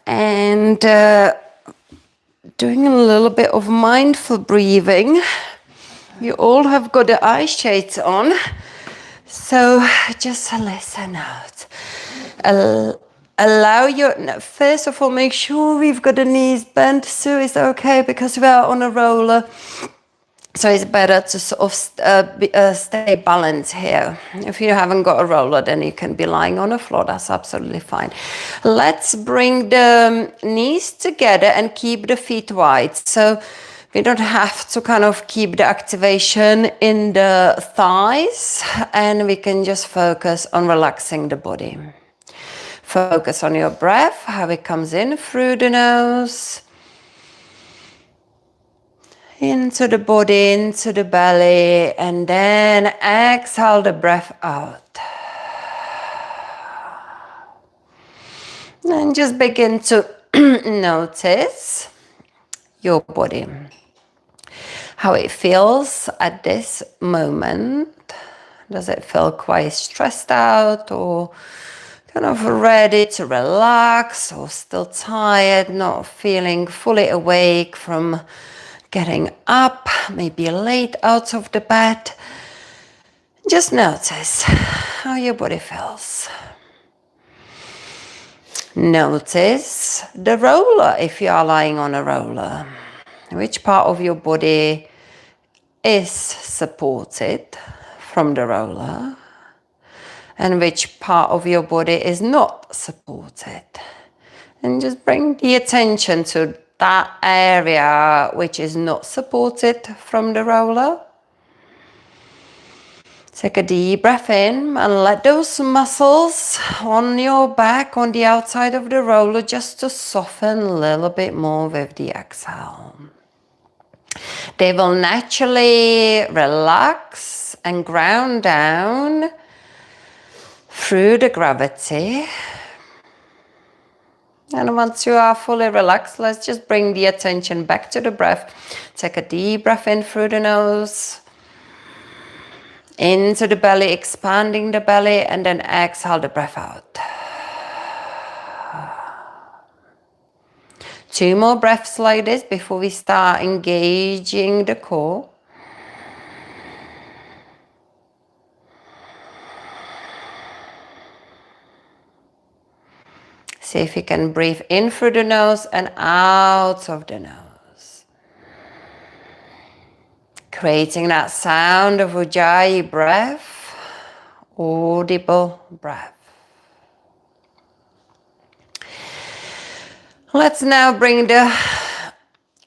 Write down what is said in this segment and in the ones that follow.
and doing a little bit of mindful breathing. You all have got the eye shades on, so just listen out. Allow your, first of all, make sure we've got the knees bent. So it's okay because we are on a roller. So it's better to sort of stay balanced here. If you haven't got a roller, then you can be lying on the floor. That's absolutely fine. Let's bring the knees together and keep the feet wide. So we don't have to kind of keep the activation in the thighs, and we can just focus on relaxing the body. Focus on your breath, how it comes in through the nose, into the body, into the belly, and then exhale the breath out. And just begin to notice your body, how it feels at this moment. Does it feel quite stressed out or kind of ready to relax, or still tired, not feeling fully awake from getting up, maybe late out of the bed? Just notice how your body feels. Notice the roller if you are lying on a roller. Which part of your body is supported from the roller, and which part of your body is not supported. And just bring the attention to that area which is not supported from the roller. Take a deep breath in and let those muscles on your back, on the outside of the roller, just to soften a little bit more with the exhale. They will naturally relax and ground down through the gravity. And once you are fully relaxed, let's just bring the attention back to the breath. Take a deep breath in through the nose, into the belly, expanding the belly, and then exhale the breath out. 2 more breaths like this before we start engaging the core. See if you can breathe in through the nose and out of the nose. Creating that sound of Ujjayi breath, audible breath. Let's now bring the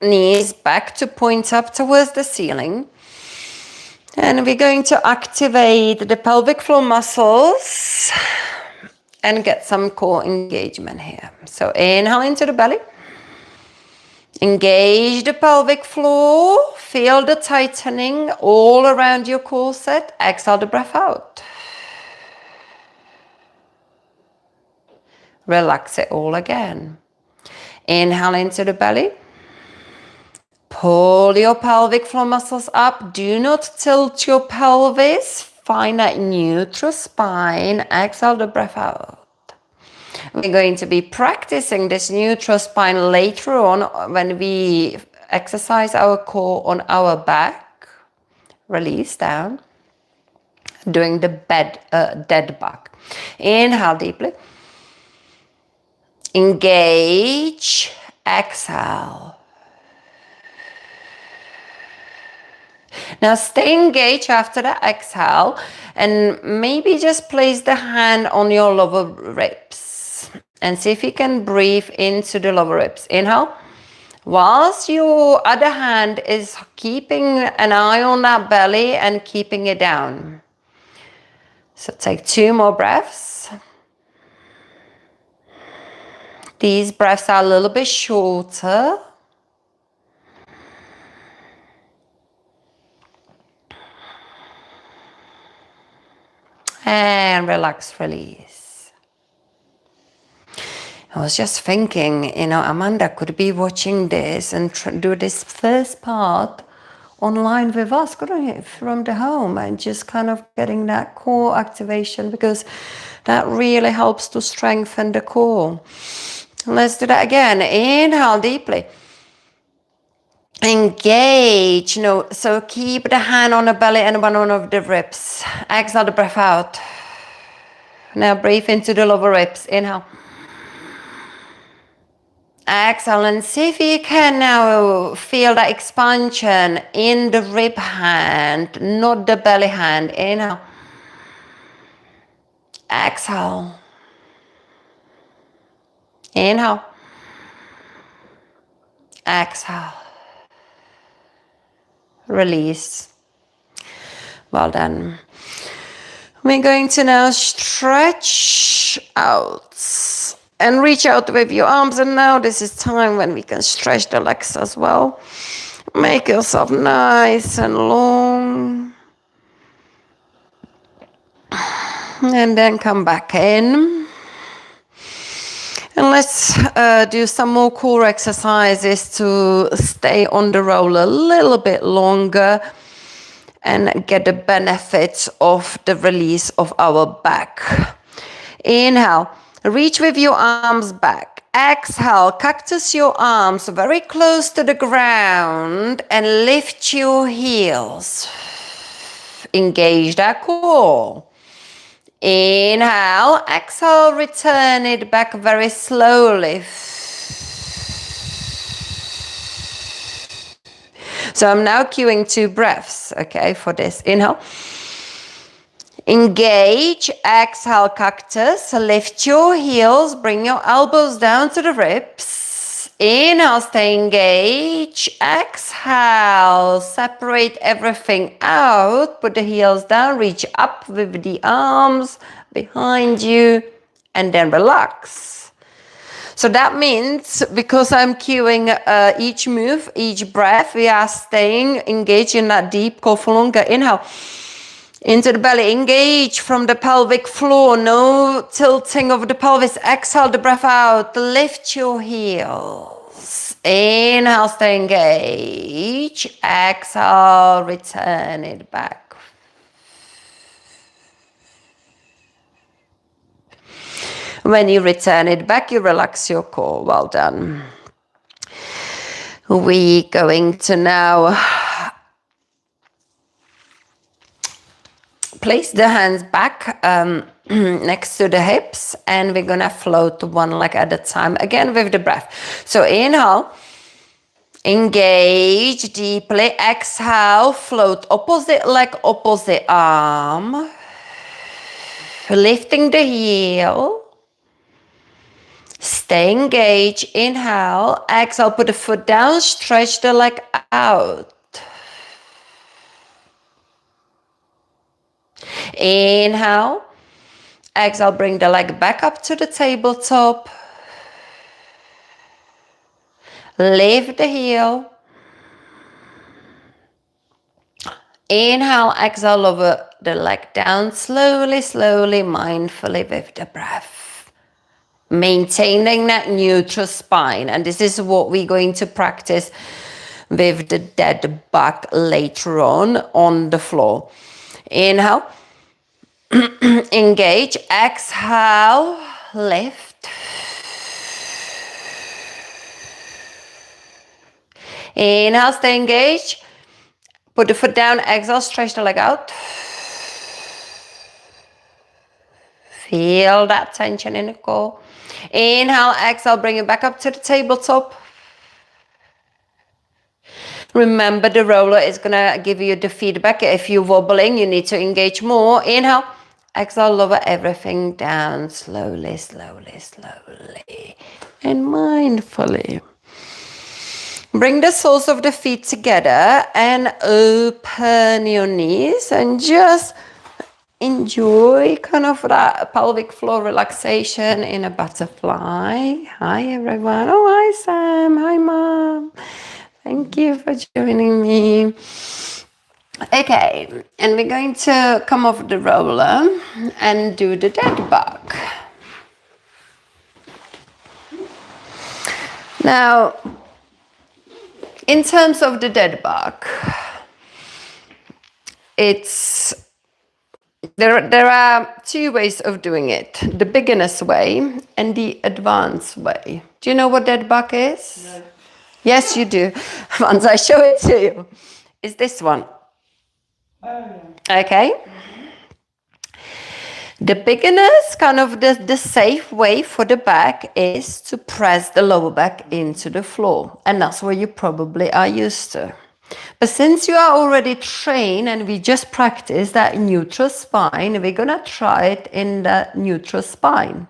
knees back to point up towards the ceiling. And we're going to activate the pelvic floor muscles and get some core engagement here. So inhale into the belly. Engage the pelvic floor. Feel the tightening all around your core set. Exhale the breath out. Relax it all again. Inhale into the belly. Pull your pelvic floor muscles up. Do not tilt your pelvis. Find that neutral spine. Exhale the breath out. We're going to be practicing this neutral spine later on when we exercise our core on our back. Release down. Doing the dead bug. Inhale deeply. Engage. Exhale. Now stay engaged after the exhale, and maybe just place the hand on your lower ribs and see if you can breathe into the lower ribs. Inhale. Whilst your other hand is keeping an eye on that belly and keeping it down. So take 2 more breaths. These breaths are a little bit shorter. And relax, release. I was just thinking, Amanda could be watching this and do this first part online with us, couldn't you? From the home, and just kind of getting that core activation, because That really helps to strengthen the core. Let's do that again. Inhale deeply. Engage. No, so keep the hand on the belly and one of the ribs. Exhale the breath out. Now breathe into the lower ribs. Inhale. Exhale, and see if you can now feel that expansion in the rib hand, not the belly hand. Inhale. Exhale. Inhale. Exhale. Release. Well done. We're going to now stretch out and reach out with your arms. And now this is time when we can stretch the legs as well. Make yourself nice and long. And then come back in. And let's do some more core exercises to stay on the roll a little bit longer and get the benefits of the release of our back. Inhale, reach with your arms back. Exhale, cactus your arms very close to the ground and lift your heels. Engage that core. Inhale, exhale, return it back very slowly. So I'm now cueing 2 breaths, okay, for this. Inhale. Engage, exhale, cactus. Lift your heels, bring your elbows down to the ribs. Inhale, stay engaged. Exhale, separate everything out. Put the heels down, reach up with the arms behind you, and then relax. So that means, because I'm cueing each move, each breath, we are staying engaged in that deep core for longer. Inhale. Into the belly, engage from the pelvic floor, no tilting of the pelvis. Exhale the breath out, lift your heels. Inhale, stay engaged. Exhale, return it back. When you return it back, you relax your core. Well done. We're going to now place the hands back next to the hips, and we're gonna float one leg at a time, again with the breath. So inhale, engage deeply. Exhale, float opposite leg, opposite arm. Lifting the heel. Stay engaged. Inhale, exhale, put the foot down, stretch the leg out. Inhale, exhale, bring the leg back up to the tabletop. Lift the heel. Inhale, exhale, lower the leg down slowly, slowly, mindfully with the breath. Maintaining that neutral spine. And this is what we're going to practice with the dead bug later on the floor. Inhale. Engage, exhale, lift. Inhale, stay engaged. Put the foot down, exhale, stretch the leg out. Feel that tension in the core. Inhale, exhale, bring it back up to the tabletop. Remember, the roller is gonna give you the feedback. If you're wobbling, you need to engage more. Inhale. Exhale, lower everything down slowly, slowly, slowly, and mindfully. Bring the soles of the feet together and open your knees and just enjoy kind of that pelvic floor relaxation in a butterfly. Hi, everyone. Oh, hi, Sam. Hi, Mom. Thank you for joining me. Okay, and we're going to come off the roller and do the dead bug. Now, in terms of the dead bug, it's There are two ways of doing it. The beginner's way and the advanced way. Do you know what that buck is? No. Yes, you do. Once I show it to you. It's this one. Oh, yeah. Okay? The beginner's kind of the safe way for the back is to press the lower back into the floor. And that's what you probably are used to. But since you are already trained and we just practiced that neutral spine, we're going to try it in that neutral spine.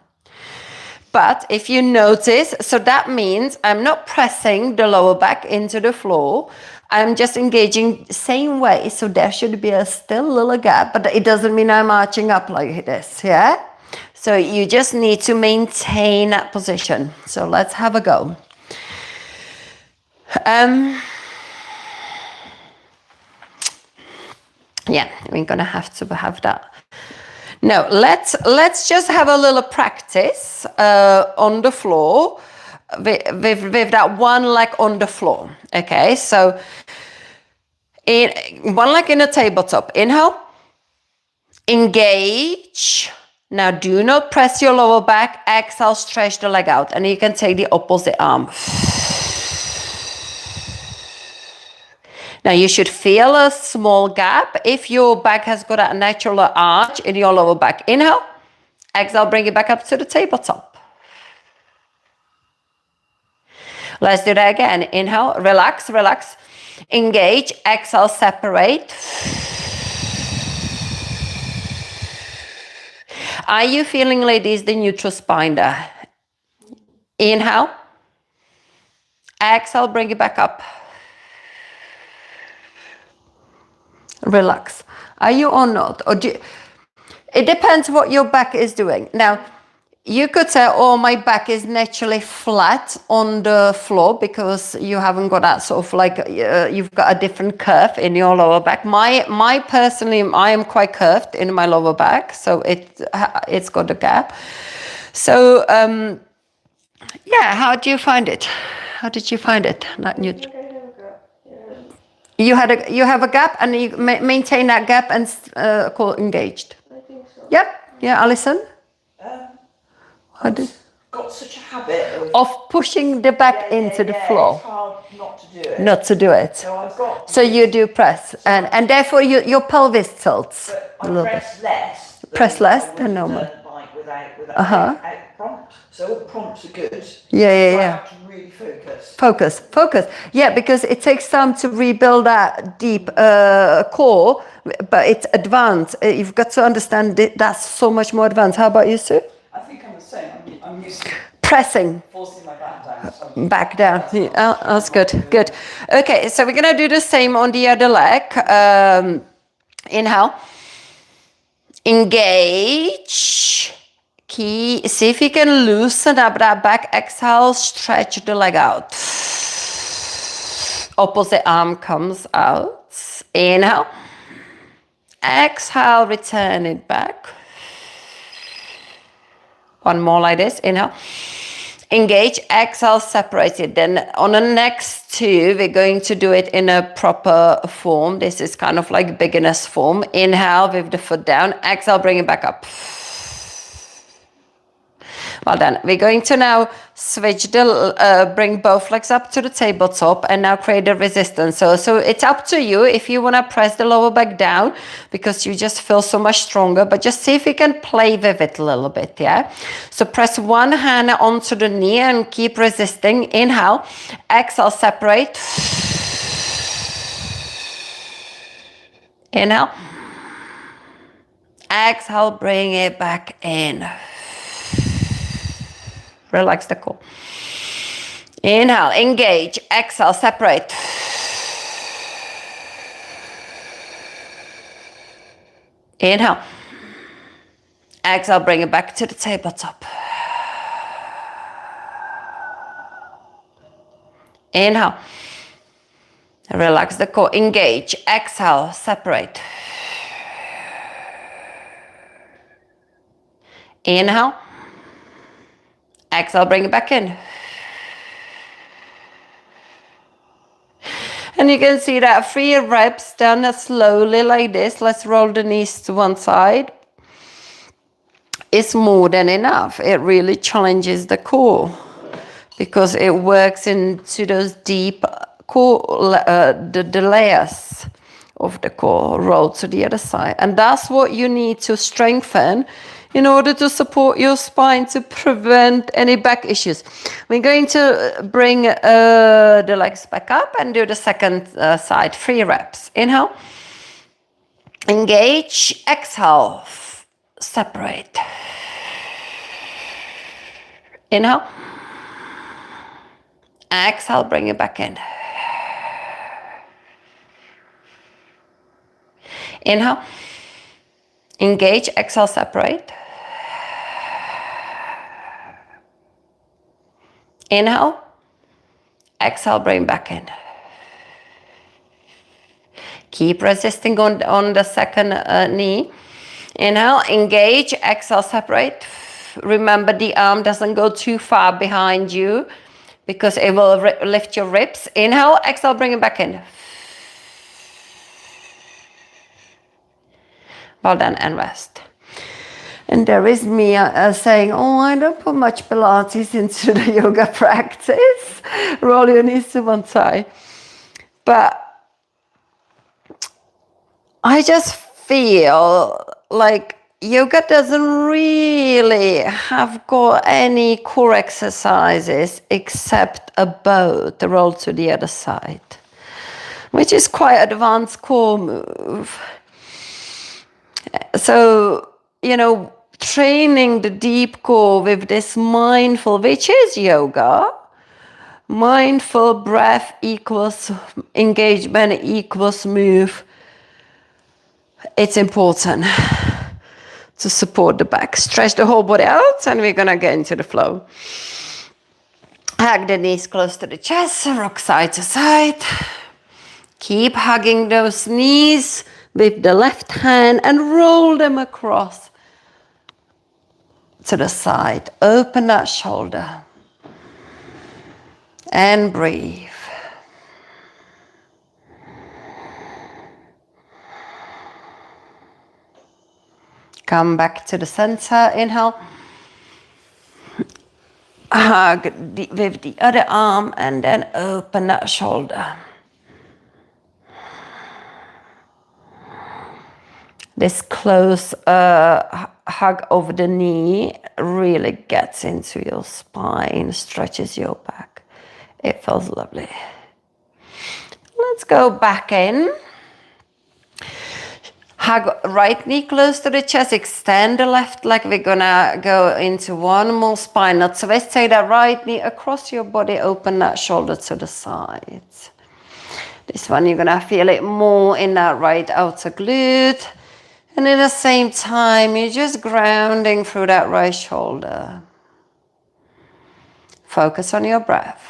But if you notice, so that means I'm not pressing the lower back into the floor. I'm just engaging the same way. So there should be a still little gap, but it doesn't mean I'm arching up like this, yeah? So you just need to maintain that position. So let's have a go. Yeah, we're gonna have to have that. Now let's just have a little practice on the floor with that one leg on the floor. Okay, so in one leg in a tabletop. Inhale, engage. Now do not press your lower back. Exhale, stretch the leg out, and you can take the opposite arm. Now you should feel a small gap if your back has got a natural arch in your lower back. Inhale, exhale, bring it back up to the tabletop. Let's do that again. Inhale, relax, relax. Engage, exhale, separate. Are you feeling, ladies, the neutral spine there? Inhale, exhale, bring it back up. Relax. Are you or not? Or it depends what your back is doing. Now, you could say, oh, my back is naturally flat on the floor because you haven't got that sort of like, you've got a different curve in your lower back. My personally, I am quite curved in my lower back, so it's got a gap. So, yeah, how do you find it? How did you find it? Not neutral. You have a gap and you maintain that gap and call engaged. I think so. Yep. Yeah, Alison. I've got such a habit Of pushing the back into the floor. It's hard not to do it. Not to do it. So I've got. So you do press, and therefore your pelvis tilts But a I little press bit. less. Press less than normal. Without prompt. So all the prompts are good. Yeah, So I yeah. have to really focus. Focus. Yeah, because it takes time to rebuild that deep core, but it's advanced. You've got to understand that's so much more advanced. How about you, Sue? I think I'm the same. I'm used to Pressing. forcing my back down. So Back down. Yeah, that's good. Good. Okay, so we're gonna do the same on the other leg. Inhale. Engage. See if you can loosen up that back. Exhale, stretch the leg out. Opposite arm comes out. Inhale. Exhale, return it back. One more like this. Inhale. Engage, exhale, separate it. Then on the next two, we're going to do it in a proper form. This is kind of like beginner's form. Inhale with the foot down. Exhale, bring it back up. Well done. We're going to now switch bring both legs up to the tabletop and now create a resistance. So it's up to you if you want to press the lower back down because you just feel so much stronger, but just see if you can play with it a little bit, yeah? So press one hand onto the knee and keep resisting. Inhale, exhale, separate. Inhale. Exhale, bring it back in. Relax the core. Inhale, engage, exhale, separate. Inhale. Exhale, bring it back to the tabletop. Inhale. Relax the core, engage, exhale, separate. Inhale. Exhale, bring it back in. And you can see that 3 reps done slowly like this. Let's roll the knees to one side. It's more than enough. It really challenges the core because it works into those deep core, the layers of the core. Roll to the other side. And that's what you need to strengthen in order to support your spine to prevent any back issues. We're going to bring the legs back up and do the second side, 3 reps. Inhale, engage, exhale, separate. Inhale, exhale, bring it back in. Inhale, engage, exhale, separate. Inhale, exhale, bring back in. Keep resisting on the second knee. Inhale, engage, exhale, separate. Remember, the arm doesn't go too far behind you because it will lift your ribs. Inhale, exhale, bring it back in. Well done, and rest. And there is me saying, oh, I don't put much Pilates into the yoga practice. Roll your knees to one side. But I just feel like yoga doesn't really have got any core exercises except above the roll to the other side, which is quite an advanced core move. So, you know, training the deep core with this mindful, which is yoga, mindful breath equals engagement equals move. It's important to support the back. Stretch the whole body out and we're gonna get into the flow. Hug the knees close to the chest, rock side to side. Keep hugging those knees with the left hand and roll them across to the side. Open that shoulder and breathe. Come back to the center. Inhale. Hug with the other arm and then open that shoulder. This close hug over the knee really gets into your spine, stretches your back. It feels lovely. Let's go back in. Hug right knee close to the chest, extend the left leg. We're gonna go into one more spinal twist. Take that right knee across your body, open that shoulder to the sides. This one you're gonna feel it more in that right outer glute. And at the same time, you're just grounding through that right shoulder. Focus on your breath.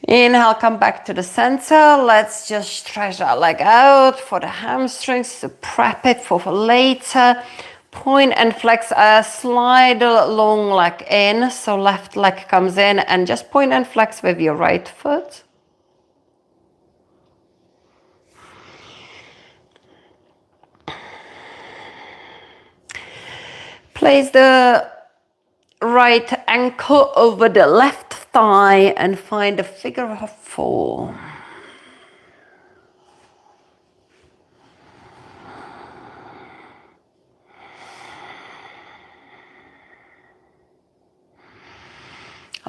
Inhale, come back to the center. Let's just stretch that leg out for the hamstrings to prep it for later. Point and flex, slide the long leg in. So left leg comes in and just point and flex with your right foot. Place the right ankle over the left thigh and find a figure of 4.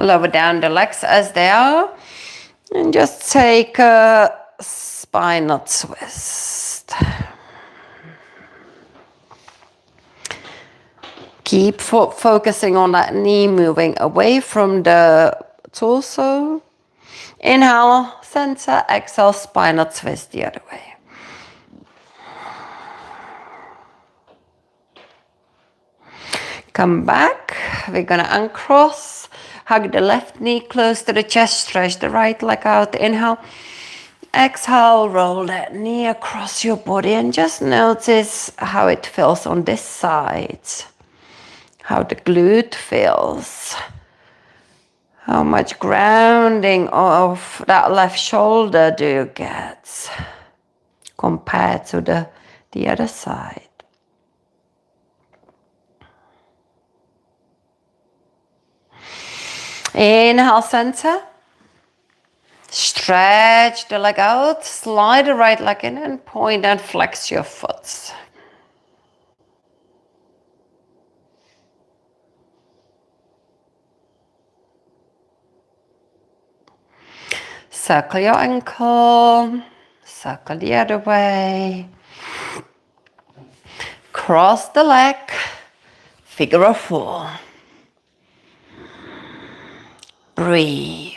Lower down the legs as they are and just take a spinal twist. Keep focusing on that knee moving away from the torso. Inhale, center, exhale, spinal twist the other way. Come back. We're gonna uncross. Hug the left knee close to the chest. Stretch the right leg out. Inhale. Exhale, roll that knee across your body and just notice how it feels on this side. How the glute feels. How much grounding of that left shoulder do you get compared to the other side? Inhale, center. Stretch the leg out, slide the right leg in and point and flex your foot. Circle your ankle, circle the other way. Cross the leg, figure of four. Breathe.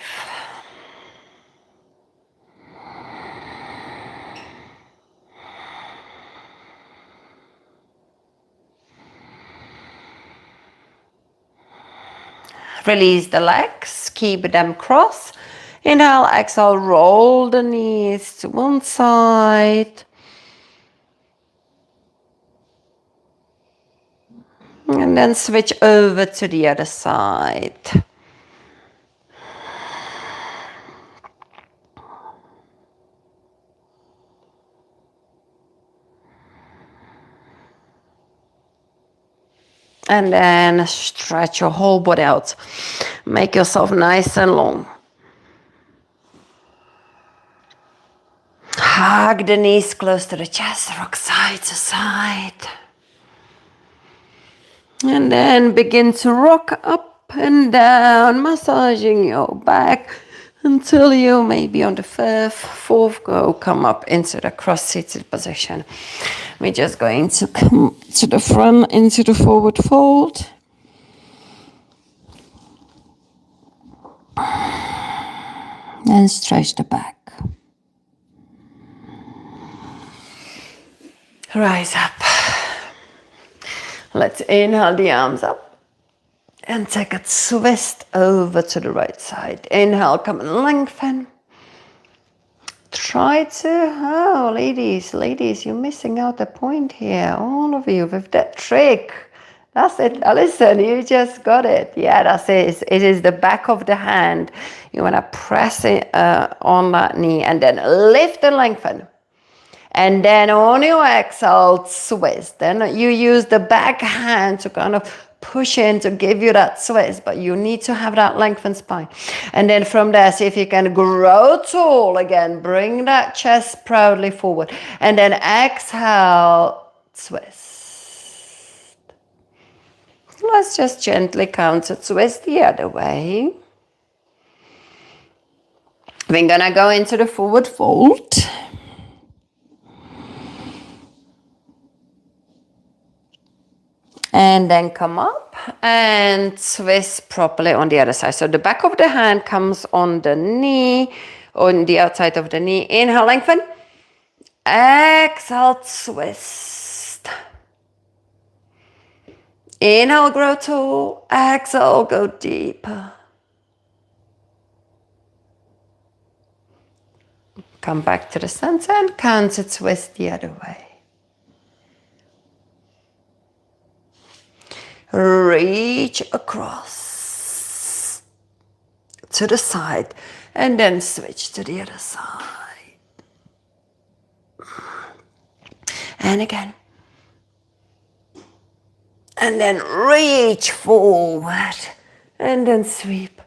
Release the legs, keep them crossed. Inhale, exhale, roll the knees to one side. And then switch over to the other side. And then stretch your whole body out. Make yourself nice and long. Hug the knees close to the chest, rock side to side. And then begin to rock up and down, massaging your back until you maybe on the fourth go come up into the cross-seated position. We're just going to come to the front into the forward fold. And stretch the back. Rise up. Let's inhale the arms up and take a twist over to the right side. Inhale, come and lengthen. Try to, ladies, you're missing out a point here. All of you with that trick. That's it. Now listen, you just got it. Yeah, that's it. It is the back of the hand. You want to press it on that knee and then lift and lengthen. And then on your exhale, twist. Then you use the back hand to kind of push in to give you that twist, but you need to have that lengthened spine. And then from there, see if you can grow tall again. Bring that chest proudly forward. And then exhale, twist. Let's just gently counter twist the other way. We're gonna go into the forward fold. And then come up and twist properly on the other side. So the back of the hand comes on the knee, on the outside of the knee. Inhale, lengthen. Exhale, twist. Inhale, grow tall. Exhale, go deeper. Come back to the center and counter twist the other way. Reach across to the side and then switch to the other side. And again. And then reach forward and then sweep.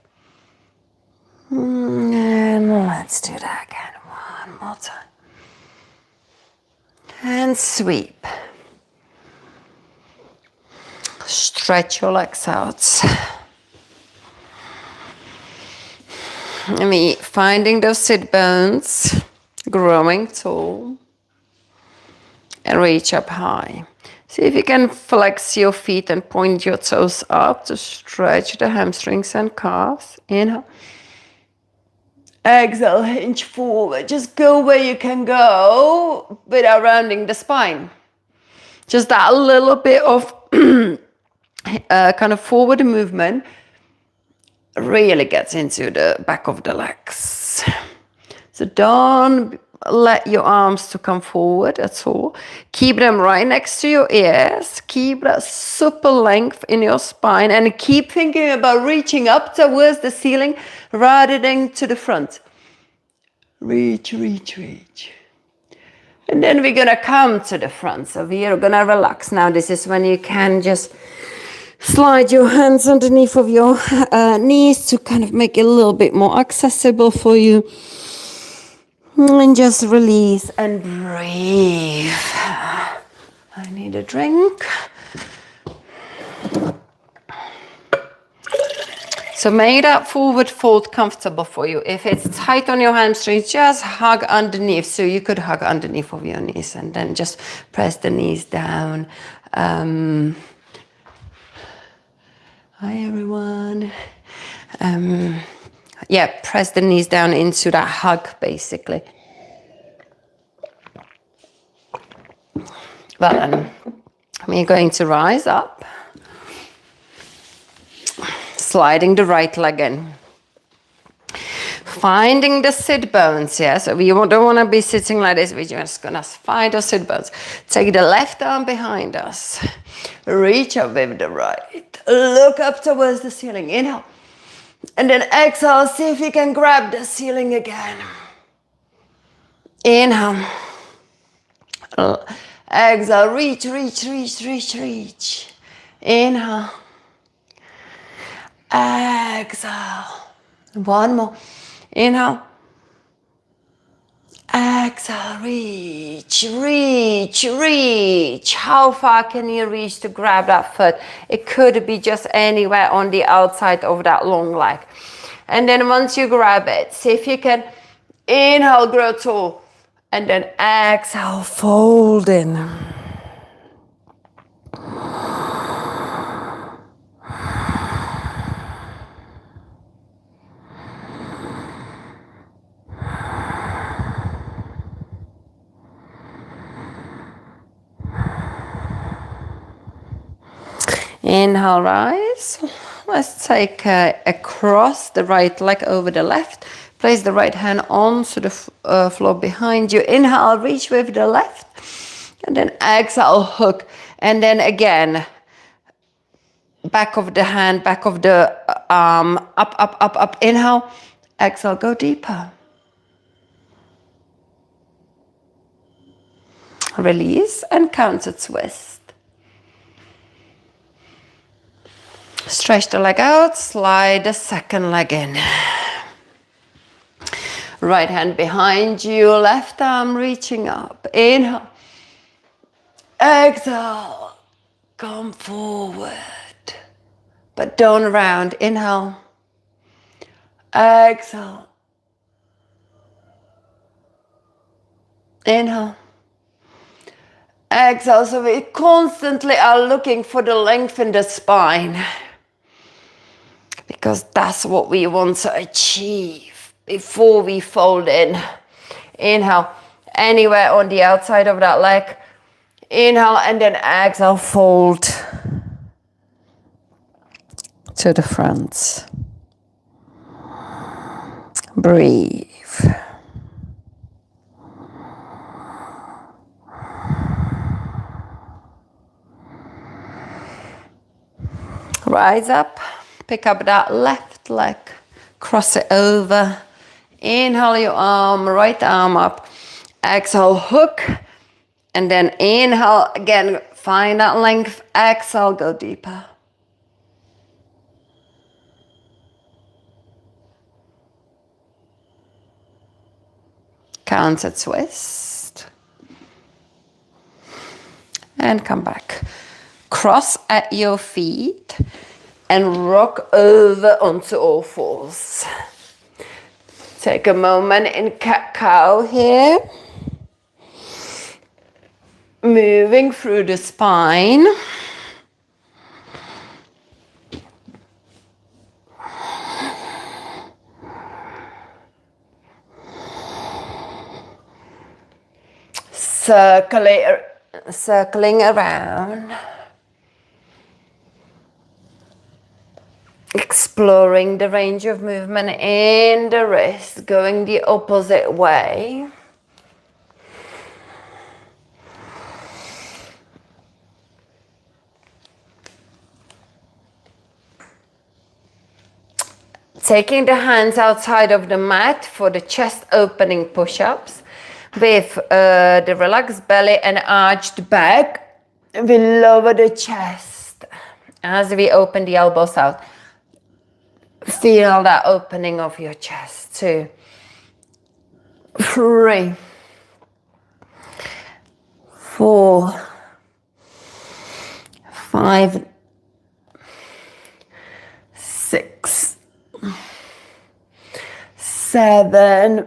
And let's do that again. One more time. And sweep. Stretch your legs out. Finding those sit bones, growing tall, and reach up high. See if you can flex your feet and point your toes up to stretch the hamstrings and calves. Inhale. Exhale, hinge forward. Just go where you can go without rounding the spine. Just that little bit of kind of forward movement really gets into the back of the legs. So don't let your arms to come forward at all. Keep them right next to your ears. Keep that super length in your spine and keep thinking about reaching up towards the ceiling rather than to the front. Reach, reach, reach. And then we're gonna come to the front. So we are gonna relax. Now this is when you can just slide your hands underneath of your knees to kind of make it a little bit more accessible for you. And just release and breathe. I need a drink. So make that forward fold comfortable for you. If it's tight on your hamstrings, just hug underneath. So you could hug underneath of your knees and then just press the knees down. Hi everyone. Yeah, press the knees down into that hug basically. Well then, we're going to rise up. Sliding the right leg in. Finding the sit bones, yeah? So we don't want to be sitting like this. We're just going to find the sit bones. Take the left arm behind us. Reach up with the right. Look up towards the ceiling. Inhale. And then exhale. See if you can grab the ceiling again. Inhale. Exhale. Reach, reach, reach, reach, reach. Inhale. Exhale. One more. Inhale. Exhale. Reach, reach, reach. How far can you reach to grab that foot? It could be just anywhere on the outside of that long leg. And then once you grab it, see if you can inhale, grow tall. And then exhale, fold in. Inhale, rise. Let's take across the right leg over the left. Place the right hand onto the floor behind you. Inhale, reach with the left. And then exhale, hook. And then again, back of the hand, back of the arm, up, up, up, up. Inhale, exhale, go deeper. Release and counter twist. Stretch the leg out, slide the second leg in. Right hand behind you, left arm reaching up. Inhale. Exhale. Come forward. But don't round. Inhale. Exhale. Inhale. Exhale. So we constantly are looking for the length in the spine. Because that's what we want to achieve before we fold in. Inhale, anywhere on the outside of that leg. Inhale and then exhale, fold to the front. Breathe. Rise up. Pick up that left leg, cross it over. Inhale your arm, right arm up. Exhale, hook. And then inhale, again, find that length. Exhale, go deeper. Counter twist. And come back. Cross at your feet. And rock over onto all fours. Take a moment in cat-cow here. Moving through the spine. Circling around. Exploring the range of movement in the wrist, going the opposite way. Taking the hands outside of the mat for the chest opening push-ups with the relaxed belly and arched back. We lower the chest as we open the elbows out. Feel that opening of your chest. 2, 3, 4, 5, 6, 7,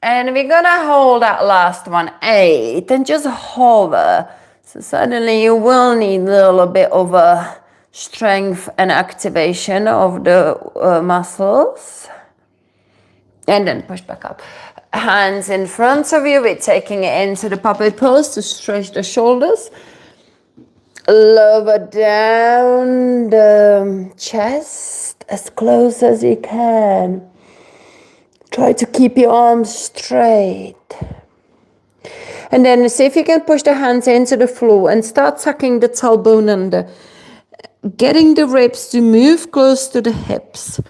and we're gonna hold that last one, 8, and just hover. So suddenly you will need a little bit of a strength and activation of the muscles. And then push back up. Hands in front of you, we're taking it into the puppet pose to stretch the shoulders. Lower down the chest as close as you can. Try to keep your arms straight. And then see if you can push the hands into the floor and start tucking the tailbone under. Getting the ribs to move close to the hips.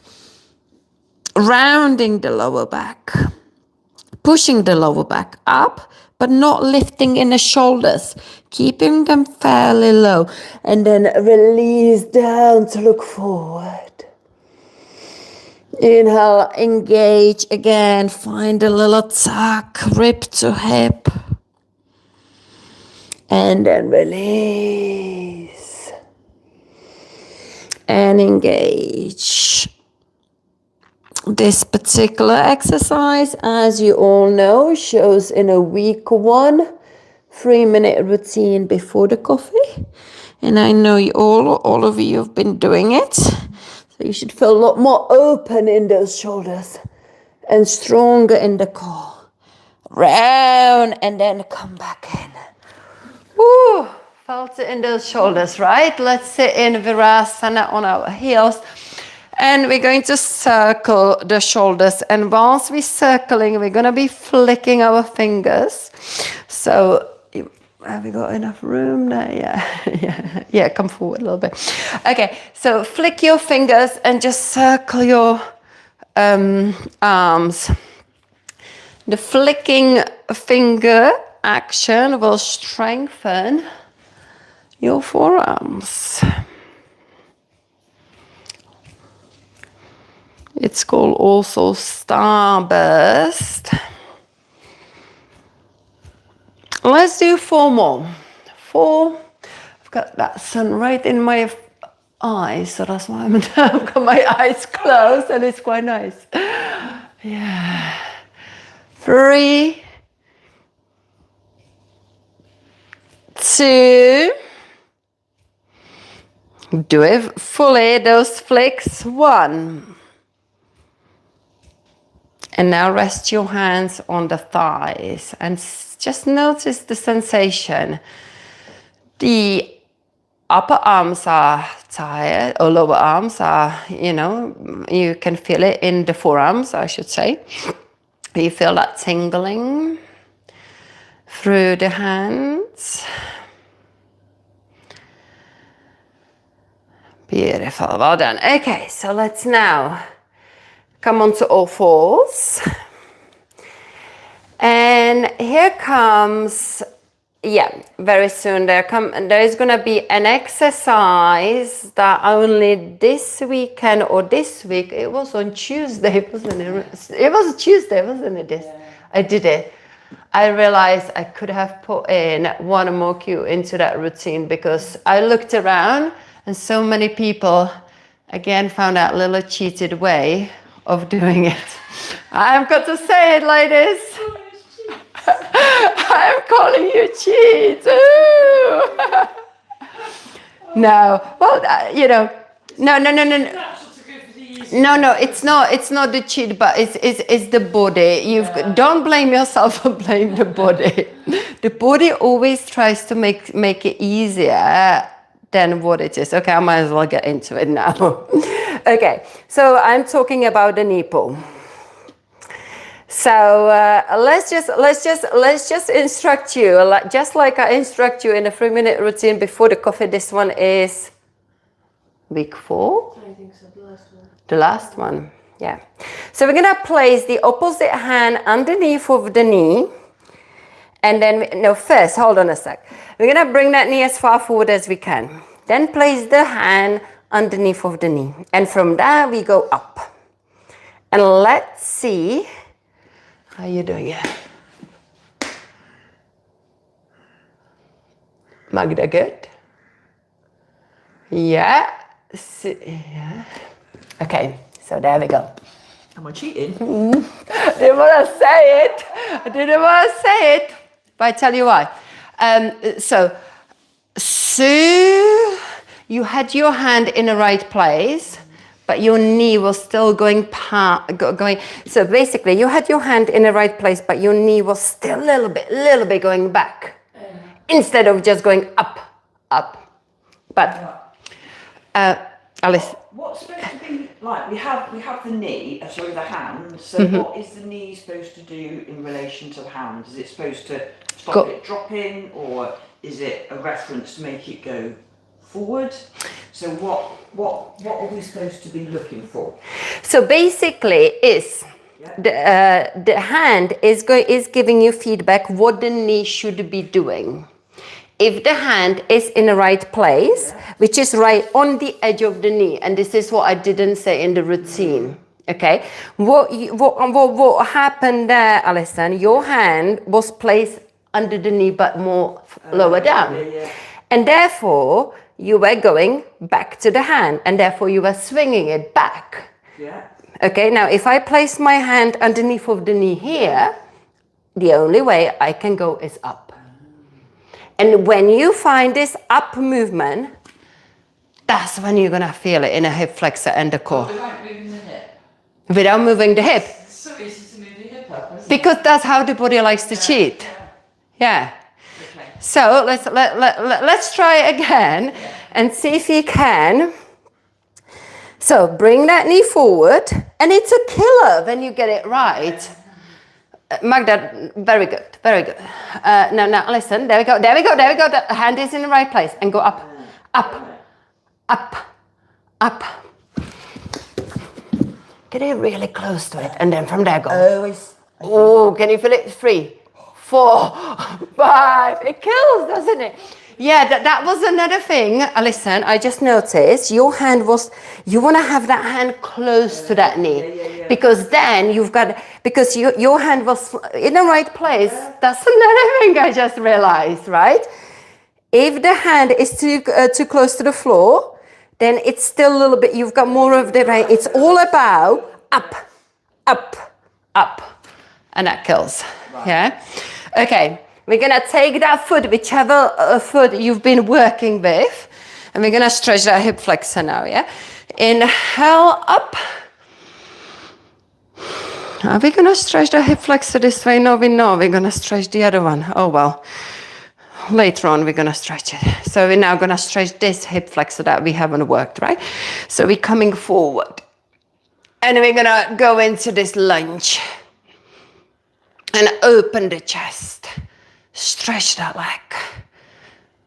Rounding the lower back. Pushing the lower back up, but not lifting in the shoulders. Keeping them fairly low. And then release down to look forward. Inhale, engage again. Find a little tuck, rib to hip. And then release. And engage. This particular exercise, as you all know, shows in a week 1 3-minute routine before the coffee. And I know you all of you have been doing it. So you should feel a lot more open in those shoulders and stronger in the core. Round and then come back in. Woo! Felt it in those shoulders, right? Let's sit in Virasana on our heels. And we're going to circle the shoulders. And whilst we're circling, we're going to be flicking our fingers. So have we got enough room there? Yeah, come forward a little bit. Okay, so flick your fingers and just circle your arms. The flicking finger action will strengthen your forearms. It's called also starburst. Let's do 4 more. 4. I've got that sun right in my eyes, so that's why I've got my eyes closed, and it's quite nice. Yeah. 3, 2. Do it fully, those flicks. 1. And now rest your hands on the thighs and just notice the sensation. The upper arms are tired, or lower arms are, you can feel it in the forearms, I should say. You feel that tingling through the hands. Beautiful, well done. Okay, so let's now come onto all fours. And here comes, very soon there is going to be an exercise that only this weekend or this week, it was on Tuesday, wasn't it? It was Tuesday, wasn't it? I did it. I realized I could have put in 1 more cue into that routine because I looked around and so many people, again, found that little cheated way of doing it. I've got to say it, ladies. I'm calling you cheat. No, well, no, it's not the cheat, but it's the body. Don't blame yourself and blame the body. The body always tries to make it easier than what it is. Okay, I might as well get into it now. Okay, so I'm talking about the knee pull. So let's just instruct you, just like I instruct you in a 3-minute routine before the coffee. This one is week 4. I think so. The last one. The last one, yeah. So we're gonna place the opposite hand underneath of the knee, and then no. First, hold on a sec. We're gonna bring that knee as far forward as we can. Then place the hand underneath of the knee, and from there we go up. And let's see how you doing it. Magda, good? Yeah. Yeah. Okay, so there we go. Am I cheating? Didn't want to say it. I didn't want to say it. But I tell you why. So you had your hand in the right place, but your knee was still going. So basically, you had your hand in the right place, but your knee was still a little bit going back, instead of just going up. But Alice. What's supposed to be like? We have the knee, sorry, the hand. So what is the knee supposed to do in relation to the hand? Is it supposed to stop it dropping, or is it a reference to make it go forward? So what are we supposed to be looking for? So basically, the hand is giving you feedback what the knee should be doing. If the hand is in the right place, which is right on the edge of the knee, and this is what I didn't say in the routine, okay? What happened there, Alison? Your hand was placed under the knee, but more lower down. And therefore, you were going back to the hand, and therefore you were swinging it back. Okay, now if I place my hand underneath of the knee here, the only way I can go is up. And when you find this up movement, that's when you're gonna feel it in a hip flexor and the core. Without moving the hip. Without moving the hip. It's so easy to move the hip up, isn't because that's how the body likes to cheat. Yeah. Okay. So let's try again and see if you can. So bring that knee forward, and it's a killer when you get it right. Magda, very good, very good. Now listen, there we go. The hand is in the right place, and go up. Get it really close to it, and then from there go. Oh, can you feel it? 3, 4, 5. It kills, doesn't it? Yeah, that was another thing. Listen, I just noticed your hand was, you want to have that hand close to that knee. Because then because your hand was in the right place. That's another thing I just realized, right? If the hand is too close to the floor, then it's still a little bit, you've got more of the right. It's all about up. And that kills, yeah? Okay. We're going to take that foot, whichever foot you've been working with, and we're going to stretch that hip flexor now, yeah? Inhale up. Are we going to stretch the hip flexor this way? No, we're going to stretch the other one. Oh, well. Later on, we're going to stretch it. So we're now going to stretch this hip flexor that we haven't worked, right? So we're coming forward. And we're going to go into this lunge. And open the chest. Stretch that leg.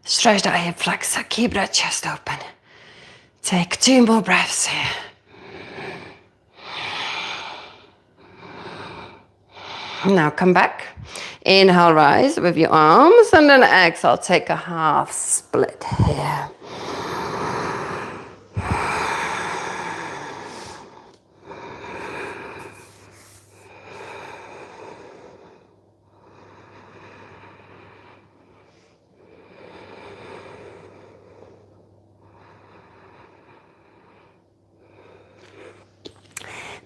Stretch that hip flexor. Keep that chest open. Take 2 more breaths here. Now come back. Inhale, rise with your arms, and then exhale, take a half split here.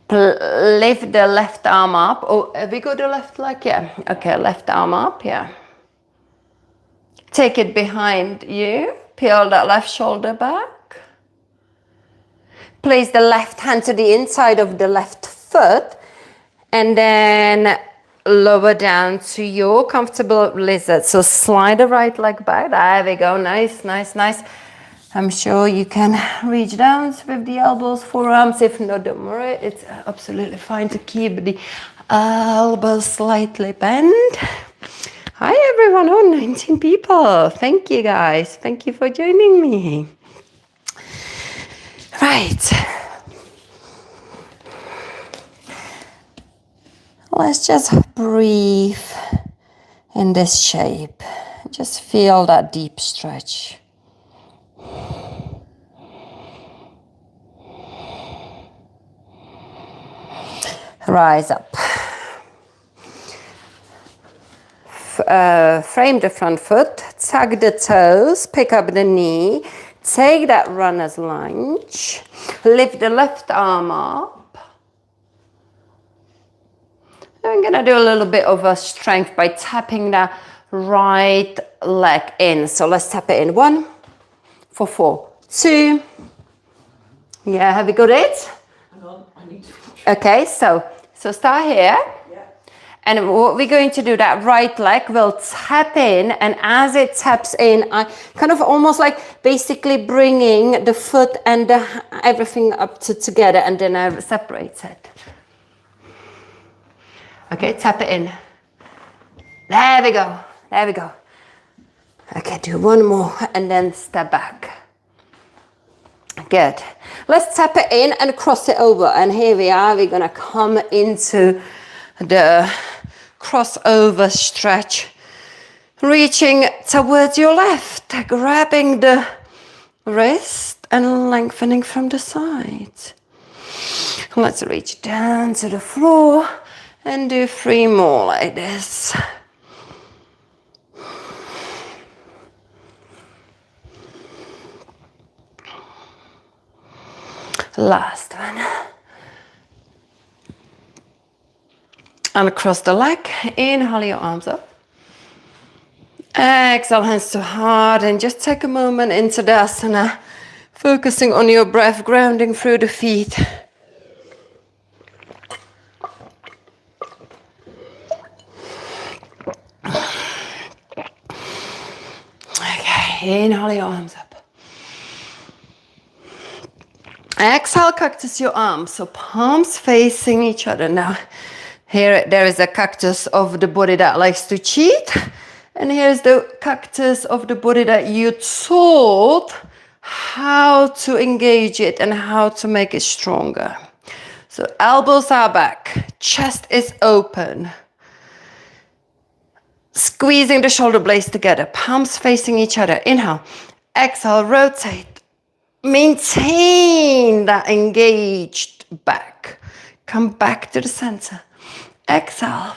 Lift the left arm up. Oh, have we got the left leg? Yeah. Okay, left arm up, yeah. Take it behind you. Peel that left shoulder back. Place the left hand to the inside of the left foot. And then lower down to your comfortable lizard. So slide the right leg back. There we go. Nice. I'm sure you can reach down with the elbows, forearms. If not, don't worry. It's absolutely fine to keep the elbows slightly bent. Hi everyone, 19 people. Thank you guys. Thank you for joining me. Right. Let's just breathe in this shape. Just feel that deep stretch. Rise up. Frame the front foot, tuck the toes, pick up the knee, take that runner's lunge, lift the left arm up. I'm gonna do a little bit of a strength by tapping the right leg in. So let's tap it in. 1, for 4, 2. Yeah, have you got it? Hang on, I need to. Okay, so start here. Yeah. And what we're going to do, that right leg will tap in, and as it taps in, I kind of almost like basically bringing the foot and everything up together, and then I separate it. Okay, tap it in. There we go. There we go. Okay, do one more and then step back. Good. Let's tap it in and cross it over. And here we are. We're going to come into the crossover stretch. Reaching towards your left. Grabbing the wrist and lengthening from the side. Let's reach down to the floor. And do 3 more like this. Last one. And across the leg. Inhale your arms up. Exhale, hands to heart. And just take a moment into the asana. Focusing on your breath, grounding through the feet. Inhale your arms up. Exhale, cactus your arms. So palms facing each other. Now, here there is a cactus of the body that likes to cheat. And here's the cactus of the body that you taught how to engage it and how to make it stronger. So elbows are back. Chest is open. Squeezing the shoulder blades together, palms facing each other. Inhale, exhale, rotate. Maintain that engaged back. Come back to the center. Exhale.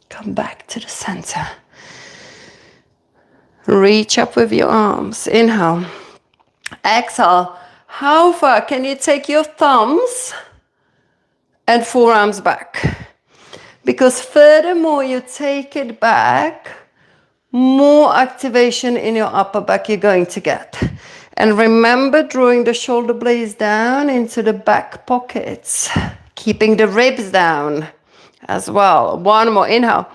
Come back to the center. Reach up with your arms. Inhale. Exhale. How far can you take your thumbs and forearms back? Because furthermore you take it back, more activation in your upper back you're going to get. And remember drawing the shoulder blades down into the back pockets, keeping the ribs down as well. One more, inhale.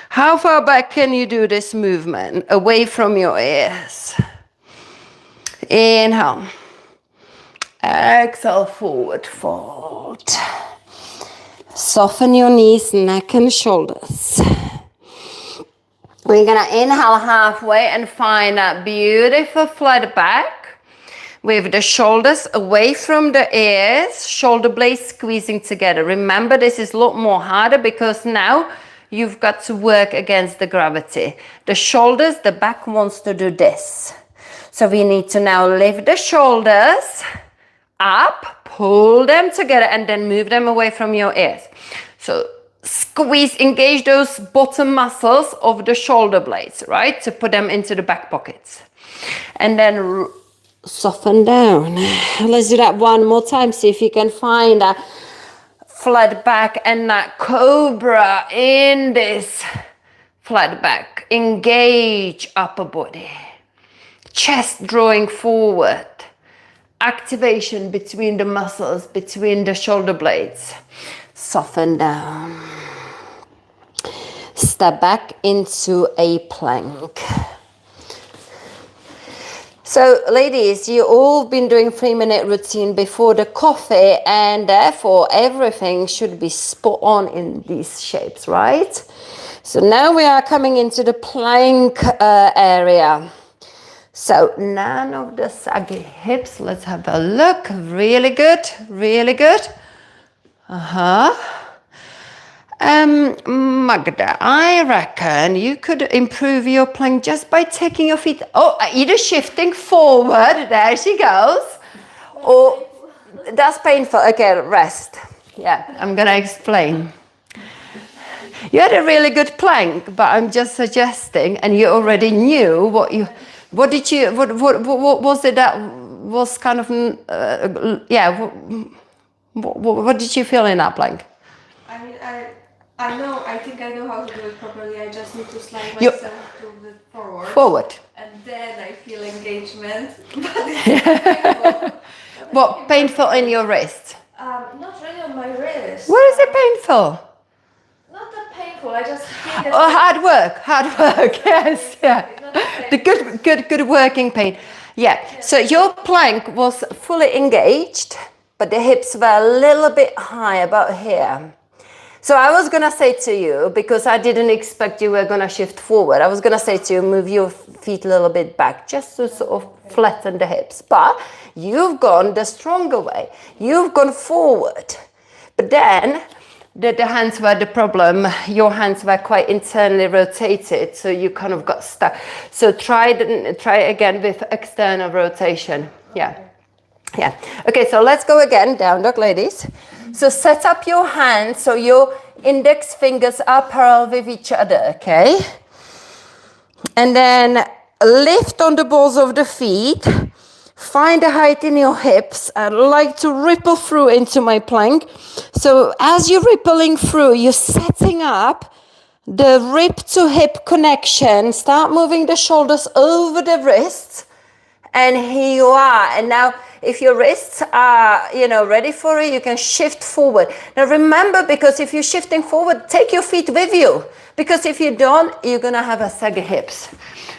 How far back can you do this movement? Away from your ears. Inhale. Exhale, forward fold. Soften your knees, neck and shoulders. We're going to inhale halfway and find that beautiful flat back with the shoulders away from the ears, shoulder blades squeezing together. Remember, this is a lot more harder because now you've got to work against the gravity. The shoulders, the back wants to do this. So we need to now lift the shoulders up, pull them together, and then move them away from your ears. So squeeze, engage those bottom muscles of the shoulder blades, right? To put them into the back pockets. And then soften down. Let's do that one more time. See if you can find that flat back and that cobra in this flat back. Engage upper body. Chest drawing forward. Activation between the muscles, between the shoulder blades. Soften down. Step back into a plank. So ladies, you all been doing 3-minute routine before the coffee, and therefore everything should be spot on in these shapes, right? So now we are coming into the plank area. So none of the saggy hips. Let's have a look. Really good, really good. Magda, I reckon you could improve your plank just by taking your feet, either shifting forward, there she goes, or that's painful. Okay, rest. Yeah, I'm gonna explain. You had a really good plank, but I'm just suggesting, and you already knew what was it that was kind of, what did you feel in that plank? I mean, I think I know how to do it properly. I just need to slide myself to the forward. Forward. And then I feel engagement. But it's painful. What, painful in your wrist? Not really on my wrist. Where is it painful? Not that painful. I just feel that. Oh, hard work. Yes, yeah. The good working pain. Yeah. So your plank was fully engaged, but the hips were a little bit high about here. So I was gonna say to you, because I didn't expect you were gonna shift forward, I was gonna say to you, move your feet a little bit back, just to sort of flatten the hips. But you've gone the stronger way. You've gone forward. But then the hands were the problem. Your hands were quite internally rotated, so you kind of got stuck. So try again with external rotation. Yeah. Okay, so let's go again, down dog, ladies. So set up your hands so your index fingers are parallel with each other, okay? And then lift on the balls of the feet. Find a height in your hips. I'd like to ripple through into my plank. So as you're rippling through, you're setting up the rib to hip connection. Start moving the shoulders over the wrists. And here you are. And now if your wrists are, ready for it, you can shift forward. Now remember, because if you're shifting forward, take your feet with you. Because if you don't, you're going to have a saggy hips.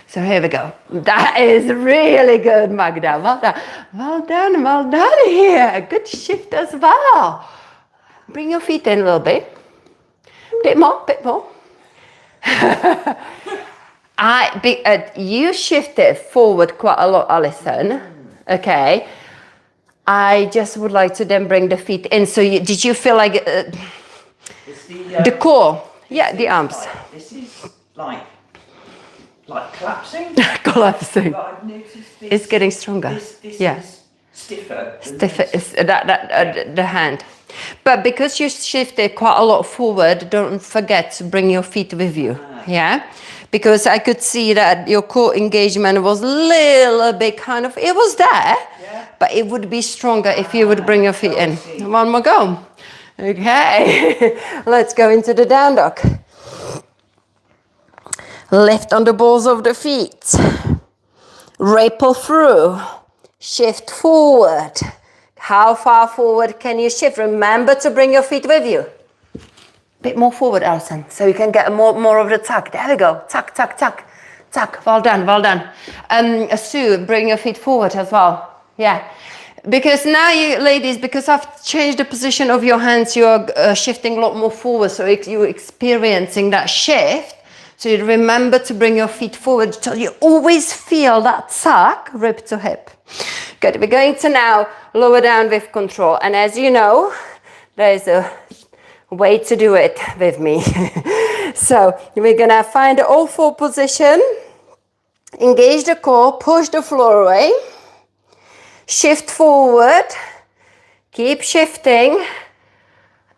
So here we go. That is really good, Magda. Well done here. Good shift as well. Bring your feet in a little bit. Bit more. You shifted forward quite a lot, Alison. Okay. I just would like to then bring the feet in. So did you feel like the core? Yeah, the arms. This is like collapsing. Collapsing. But I've noticed this, it's getting stronger. This yeah. is stiffer. Is the hand. But because you shifted quite a lot forward, don't forget to bring your feet with you. Yeah. Because I could see that your core engagement was a little bit it was there, but it would be stronger if you would bring your feet in. One more go. Okay, let's go into the down dog. Lift on the balls of the feet. Ripple through. Shift forward. How far forward can you shift? Remember to bring your feet with you. Bit more forward, Alison, so you can get more of the tuck. There we go. Tuck. Well done. Sue, bring your feet forward as well. Yeah. Because now you, ladies, because I've changed the position of your hands, you're shifting a lot more forward. So you're experiencing that shift. So you remember to bring your feet forward till you always feel that tuck, rib to hip. Good. We're going to now lower down with control. And as you know, there's a way to do it with me. So we're gonna find the all four position, engage the core, push the floor away, shift forward, keep shifting,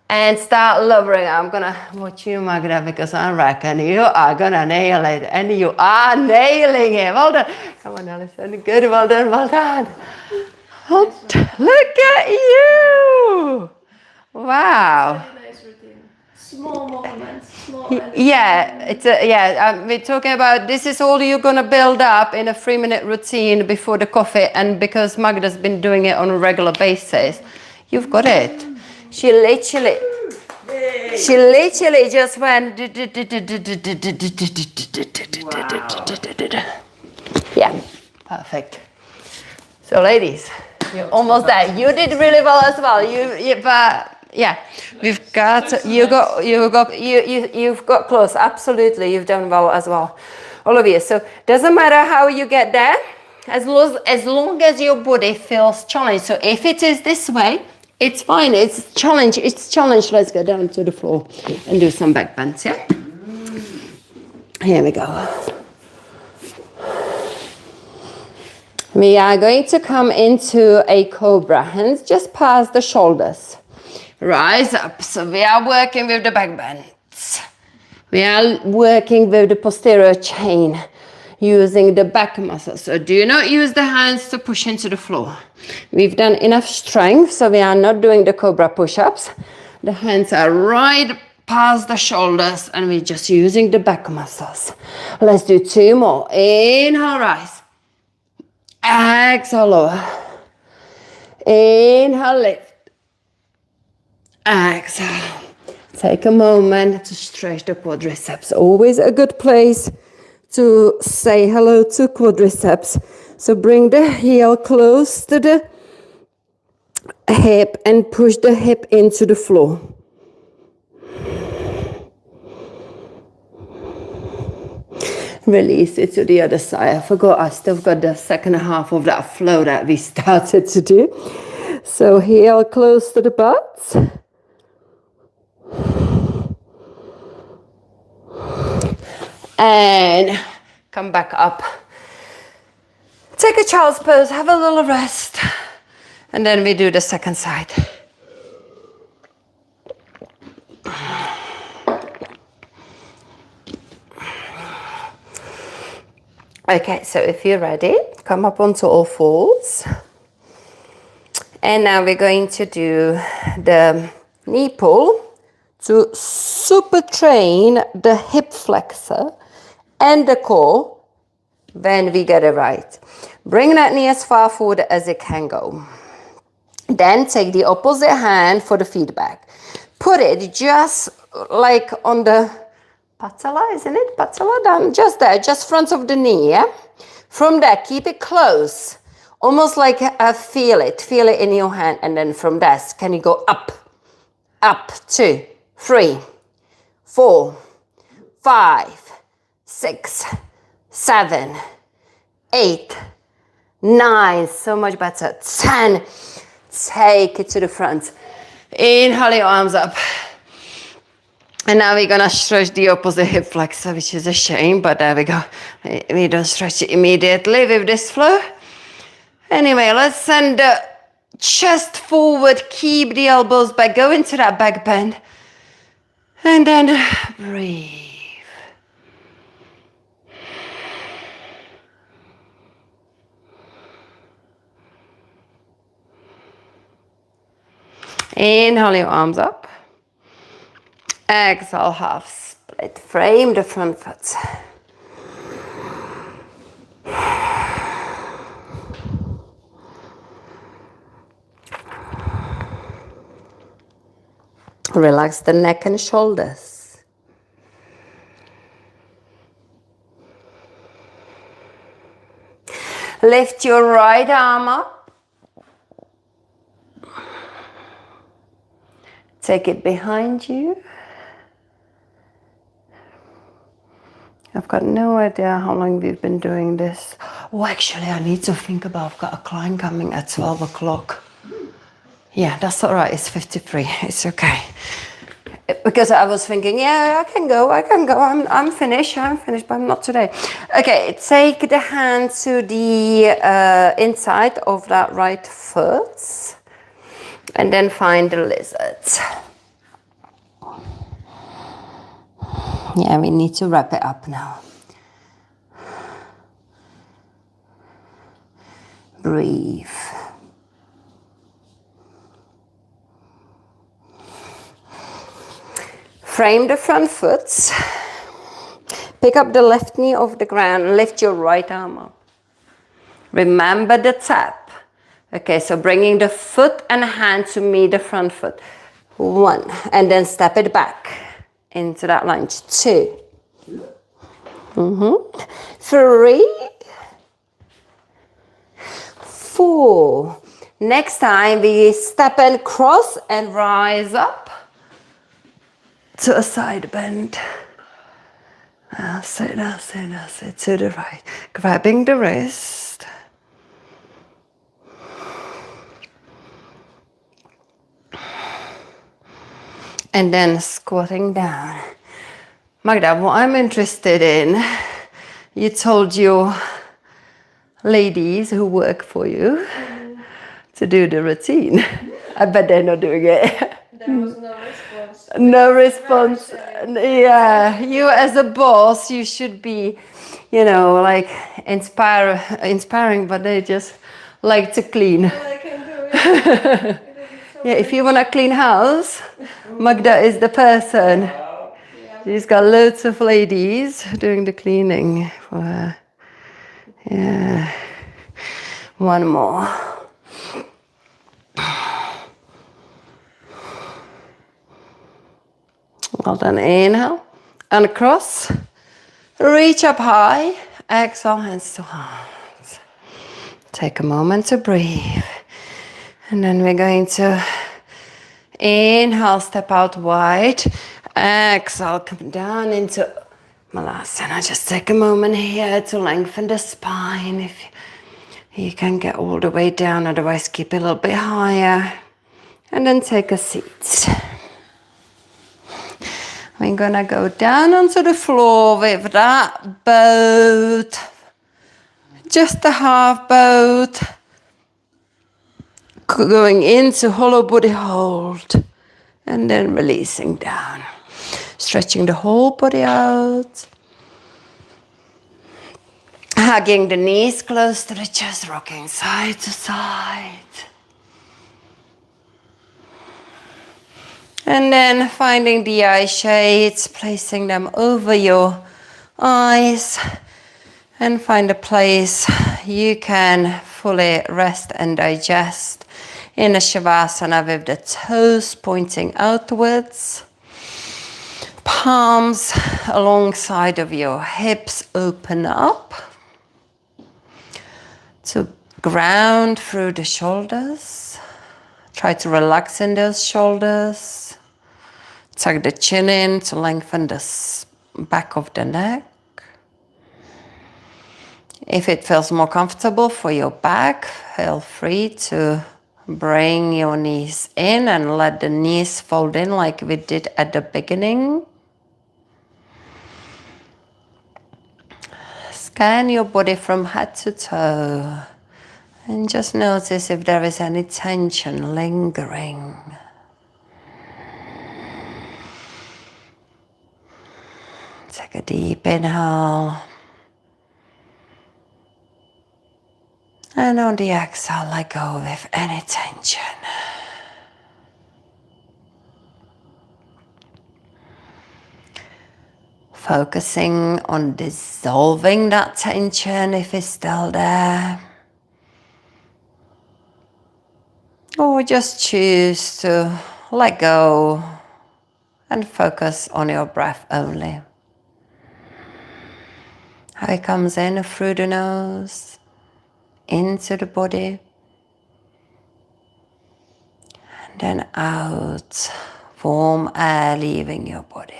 and start lowering. I'm gonna watch you, Magda, because I reckon you are gonna nail it, and you are nailing it. Well done. Come on, Alison. Good. Well done. Look at you. Wow. Small movements, we're talking about this is all you're going to build up in a 3-minute routine before the coffee, and because Magda's been doing it on a regular basis, you've got it. She literally just went. Yeah, perfect. So ladies, you're almost there. You did really well as well. But yeah, you've got close. Absolutely, you've done well as well, all of you. So doesn't matter how you get there, as long as your body feels challenged. So if it is this way, it's fine. It's challenge. It's challenge. Let's go down to the floor and do some back bends. Yeah. Here we go. We are going to come into a cobra. Hands just past the shoulders. Rise up. So we are working with the back bends. We are working with the posterior chain, using the back muscles. So do not use the hands to push into the floor. We've done enough strength, so we are not doing the cobra push-ups. The hands are right past the shoulders, and we're just using the back muscles. Let's do 2 more. Inhale, rise. Exhale, lower. Inhale, lift. Exhale. Take a moment to stretch the quadriceps. Always a good place to say hello to quadriceps. So bring the heel close to the hip and push the hip into the floor. Release it to the other side. I forgot I still got the second half of that flow that we started to do. So heel close to the butt. And come back up. Take a child's pose, have a little rest. And then we do the second side. Okay, so if you're ready, come up onto all fours. And now we're going to do the knee pull to super train the hip flexor and the core when we get it right. Bring that knee as far forward as it can go. Then take the opposite hand for the feedback. Put it just like on the patella, isn't it? Patella down, just there, just front of the knee, yeah? From there, keep it close. Almost like feel it in your hand. And then from there, can you go up, 2, 3, 4, 5, 6, 7, 8, 9, so much better, 10. Take it to the front. Inhale your arms up. And now we're gonna stretch the opposite hip flexor, which is a shame, but there we go. We don't stretch it immediately with this flow. Anyway, let's send the chest forward, keep the elbows back, go into that back bend. And then breathe. Inhale your arms up. Exhale, half split. Frame the front foot. Relax the neck and shoulders. Lift your right arm up. Take it behind you. I've got no idea how long we've been doing this. Oh, actually, I need to think about, I've got a client coming at 12 o'clock. Yeah, that's all right, it's 53, it's okay. Because I was thinking, yeah, I can go, I'm finished, but I'm not today. Okay, take the hand to the inside of that right foot. And then find the lizard. Yeah, we need to wrap it up now. Breathe. Frame the front foot. Pick up the left knee off the ground. Lift your right arm up. Remember the tap. Okay, so bringing the foot and hand to meet the front foot. 1, and then step it back into that lunge. 2, 3, 4. Next time we step and cross and rise up to a side bend. That's it, that's it, that's it. To the right. Grabbing the wrist. And then squatting down. Magda, what I'm interested in, you told your ladies who work for you to do the routine. I bet they're not doing it. There was no response. No response. Yeah, you as a boss, you should be, like inspiring, but they just like to clean. Well, I can do it. Yeah, if you want a clean house, Magda is the person. Yeah. She's got loads of ladies doing the cleaning for her. Yeah. One more. Well done. Inhale. And across. Reach up high. Exhale, hands to heart. Take a moment to breathe. And then we're going to inhale, step out wide. Exhale, come down into Malasana. Just take a moment here to lengthen the spine. If you can get all the way down, otherwise keep it a little bit higher. And then take a seat. We're gonna go down onto the floor with that boat. Just a half boat. Going into hollow body hold. And then releasing down. Stretching the whole body out. Hugging the knees close to the chest, rocking side to side. And then finding the eye shades, placing them over your eyes. And find a place you can fully rest and digest in a Shavasana with the toes pointing outwards. Palms alongside of your hips open up to ground through the shoulders. Try to relax in those shoulders. Tuck the chin in to lengthen the back of the neck. If it feels more comfortable for your back, feel free to bring your knees in and let the knees fold in like we did at the beginning. Scan your body from head to toe and just notice if there is any tension lingering. Take a deep inhale. And on the exhale, let go with any tension. Focusing on dissolving that tension if it's still there. Or just choose to let go and focus on your breath only. How it comes in through the nose, into the body, and then out, warm air leaving your body.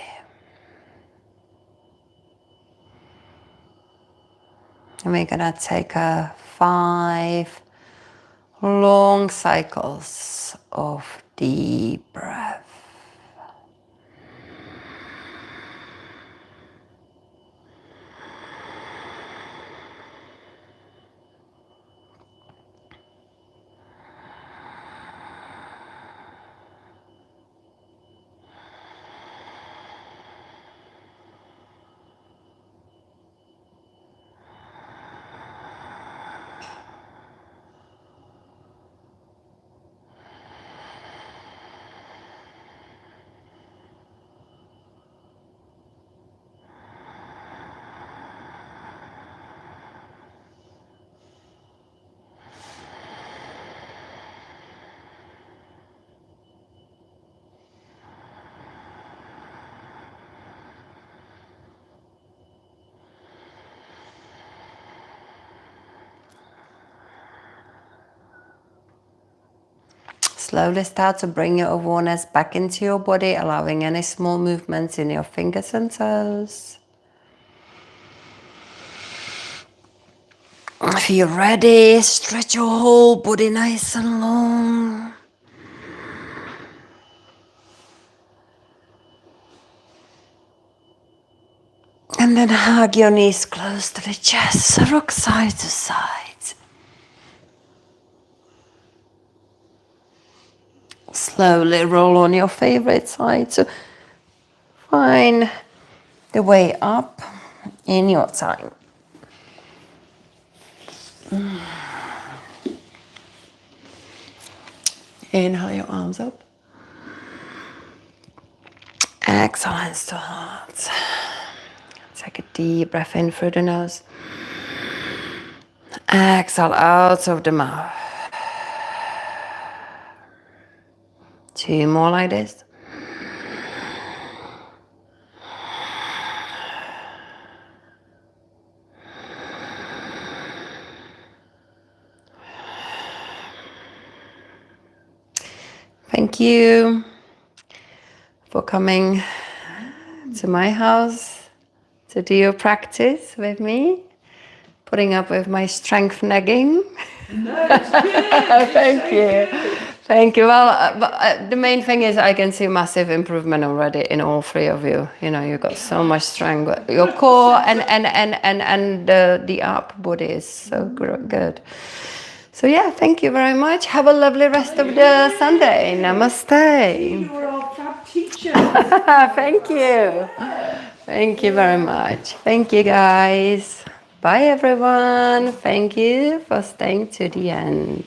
And we're gonna take 5 long cycles of deep breath. slowly start to bring your awareness back into your body, allowing any small movements in your fingers and toes. If you're ready, stretch your whole body nice and long. And then hug your knees close to the chest, rock side to side. Slowly roll on your favorite side to find the way up in your time. Inhale your arms up. Exhale, hands to heart. Take a deep breath in through the nose. Exhale out of the mouth. 2 more like this. Thank you for coming to my house to do your practice with me, putting up with my strength nagging. No, it's good. Thank you. Thank you. Well, the main thing is I can see massive improvement already in all 3 of you. You know, you've got so much strength. Your core and the upper body is so good. So yeah, thank you very much. Have a lovely rest of the Sunday. Namaste. You are our fab teacher. Thank you. Thank you very much. Thank you, guys. Bye, everyone. Thank you for staying to the end.